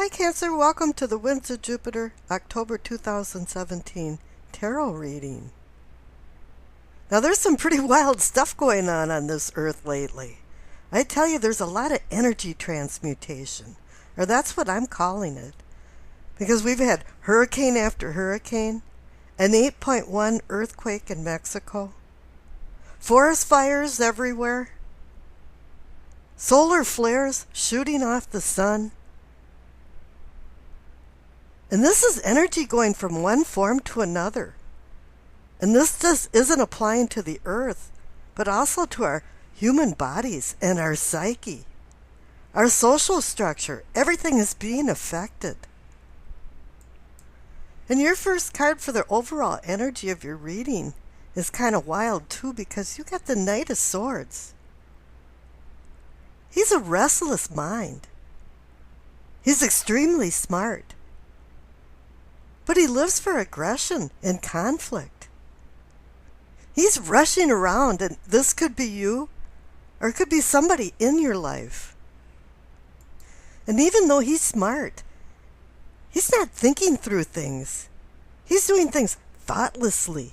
Hi Cancer, welcome to the Winds of Jupiter, October 2017 tarot reading. Now there's some pretty wild stuff going on this earth lately. I tell you, there's a lot of energy transmutation, or that's what I'm calling it. Because we've had hurricane after hurricane, an 8.1 earthquake in Mexico, forest fires everywhere, solar flares shooting off the sun. And this is energy going from one form to another. And this just isn't applying to the earth, but also to our human bodies and our psyche. Our social structure, everything is being affected. And your first card for the overall energy of your reading is kind of wild too, because you got the Knight of Swords. He's a restless mind. He's extremely smart. But he lives for aggression and conflict. He's rushing around, and this could be you, or it could be somebody in your life. And even though he's smart, he's not thinking through things. He's doing things thoughtlessly.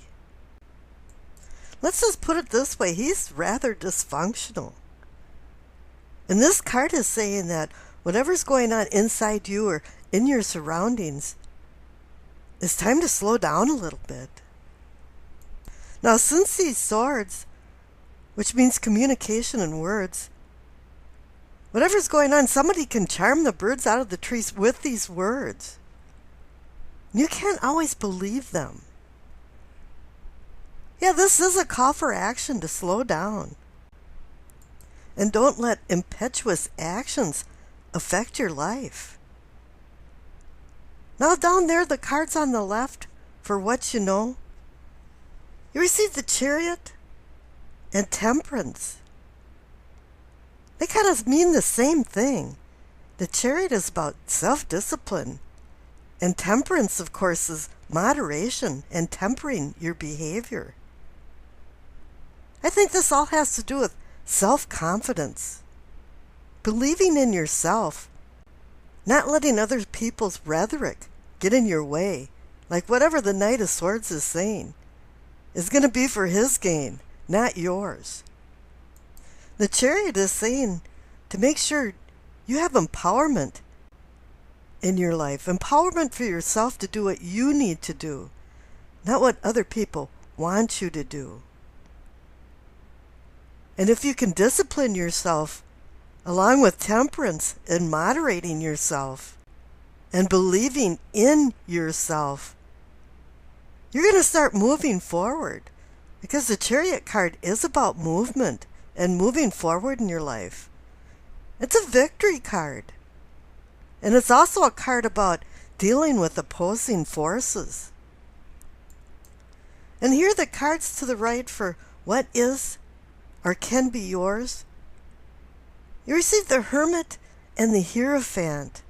Let's just put it this way, he's rather dysfunctional. And this card is saying that whatever's going on inside you or in your surroundings, it's time to slow down a little bit. Now, since these swords, which means communication and words, whatever's going on, somebody can charm the birds out of the trees with these words. You can't always believe them. Yeah, this is a call for action to slow down. And don't let impetuous actions affect your life. Now down there, the cards on the left, for what you know, you receive the Chariot and Temperance. They kind of mean the same thing. The Chariot is about self-discipline, and Temperance, of course, is moderation and tempering your behavior. I think this all has to do with self-confidence, believing in yourself, not letting other people's rhetoric get in your way, like whatever the Knight of Swords is saying is going to be for his gain, not yours. The Chariot is saying to make sure you have empowerment in your life, empowerment for yourself to do what you need to do, not what other people want you to do. And if you can discipline yourself along with temperance and moderating yourself and believing in yourself, you're going to start moving forward, because the Chariot card is about movement and moving forward in your life. It's a victory card. And it's also a card about dealing with opposing forces. And here are the cards to the right for what is or can be yours. You receive the Hermit and the Hierophant.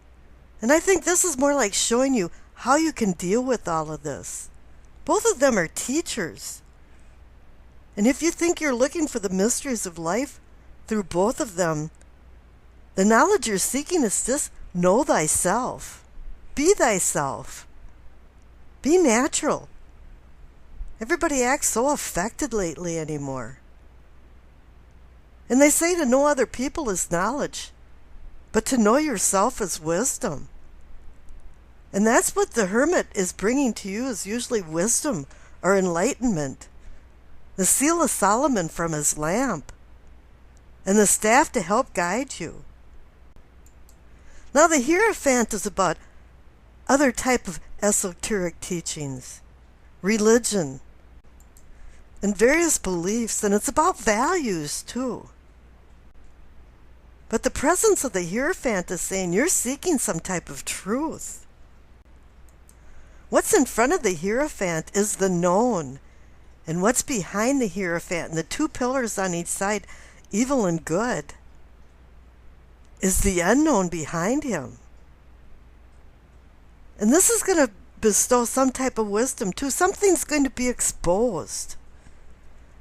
And I think this is more like showing you how you can deal with all of this. Both of them are teachers. And if you think you're looking for the mysteries of life through both of them, the knowledge you're seeking is just know thyself. Be thyself. Be natural. Everybody acts so affected lately anymore. And they say to know other people is knowledge, but to know yourself is wisdom. And that's what the Hermit is bringing to you, is usually wisdom or enlightenment. The seal of Solomon from his lamp, and the staff to help guide you. Now the Hierophant is about other type of esoteric teachings, religion, and various beliefs, and it's about values too. But the presence of the Hierophant is saying you're seeking some type of truth. What's in front of the Hierophant is the known, and what's behind the Hierophant, and the two pillars on each side, evil and good, is the unknown behind him. And this is going to bestow some type of wisdom too. Something's going to be exposed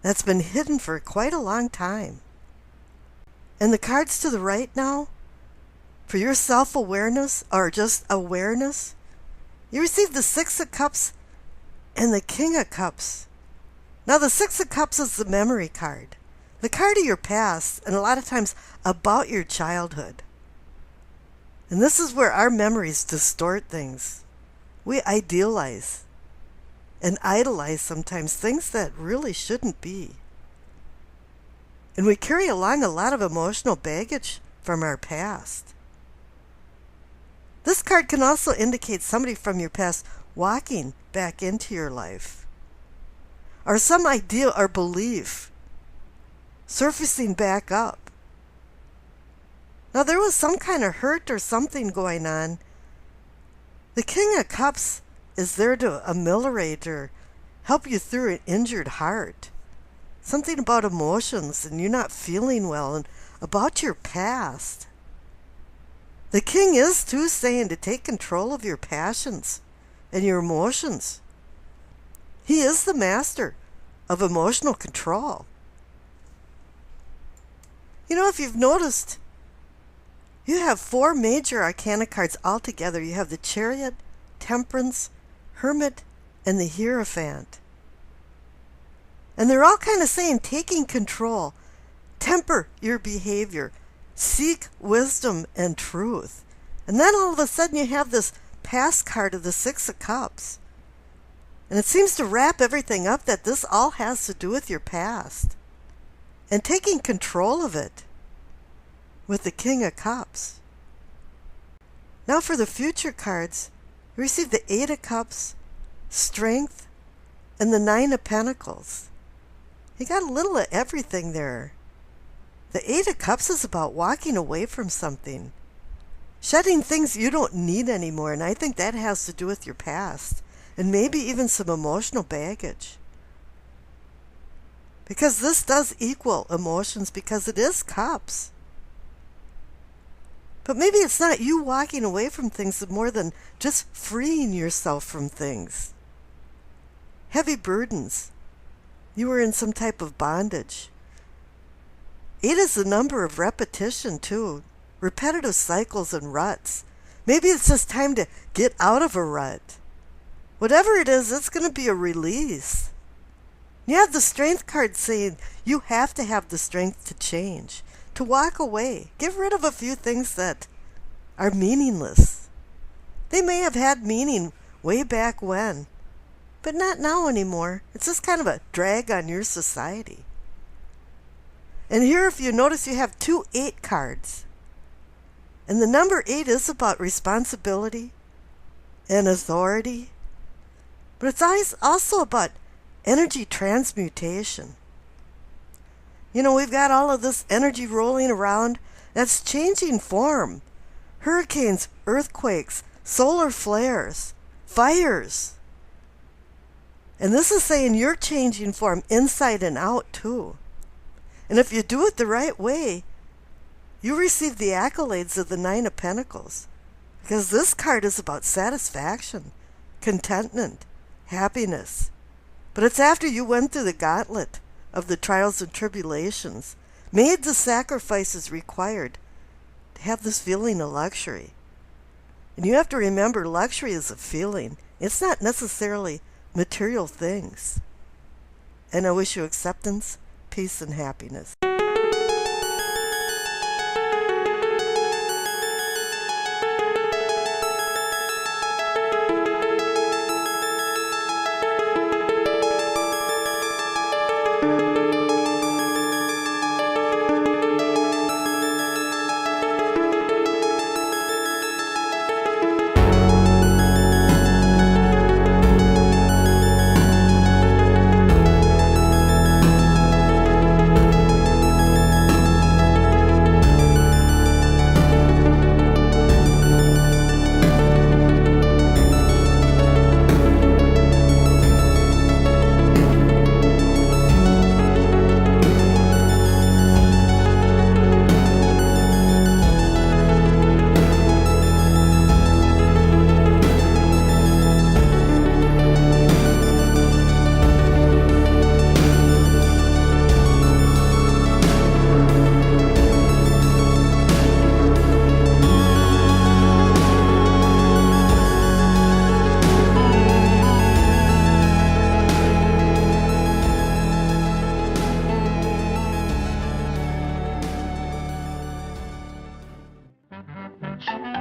that's been hidden for quite a long time. And the cards to the right now, for your self-awareness or just awareness, you receive the Six of Cups and the King of Cups. Now the Six of Cups is the memory card, the card of your past, and a lot of times about your childhood. And this is where our memories distort things. We idealize and idolize sometimes things that really shouldn't be. And we carry along a lot of emotional baggage from our past. This card can also indicate somebody from your past walking back into your life, or some idea or belief surfacing back up. Now there was some kind of hurt or something going on. The King of Cups is there to ameliorate or help you through an injured heart. Something about emotions and you not feeling well and about your past. The King is too saying to take control of your passions and your emotions. He is the master of emotional control. You know, if you've noticed, you have 4 major arcana cards altogether. You have the Chariot, Temperance, Hermit, and the Hierophant. And they're all kind of saying taking control, temper your behavior, seek wisdom and truth. And then all of a sudden you have this past card of the Six of Cups. And it seems to wrap everything up that this all has to do with your past and taking control of it with the King of Cups. Now for the future cards, you receive the Eight of Cups, Strength, and the Nine of Pentacles. You got a little of everything there. The Eight of Cups is about walking away from something, shedding things you don't need anymore, and I think that has to do with your past, and maybe even some emotional baggage. Because this does equal emotions, because it is cups. But maybe it's not you walking away from things more than just freeing yourself from things. Heavy burdens. You were in some type of bondage. 8 is the number of repetition too. Repetitive cycles and ruts. Maybe it's just time to get out of a rut. Whatever it is, it's going to be a release. You have the Strength card saying you have to have the strength to change, to walk away. Get rid of a few things that are meaningless. They may have had meaning way back when, but not now anymore. It's just kind of a drag on your society. And here, if you notice, you have 2 8 cards. And the number 8 is about responsibility and authority. But it's also about energy transmutation. You know, we've got all of this energy rolling around that's changing form. Hurricanes, earthquakes, solar flares, fires. And this is saying you're changing form inside and out too. And if you do it the right way, you receive the accolades of the Nine of Pentacles. Because this card is about satisfaction, contentment, happiness. But it's after you went through the gauntlet of the trials and tribulations, made the sacrifices required to have this feeling of luxury. And you have to remember, luxury is a feeling. It's not necessarily material things. And I wish you acceptance, peace, and happiness. much.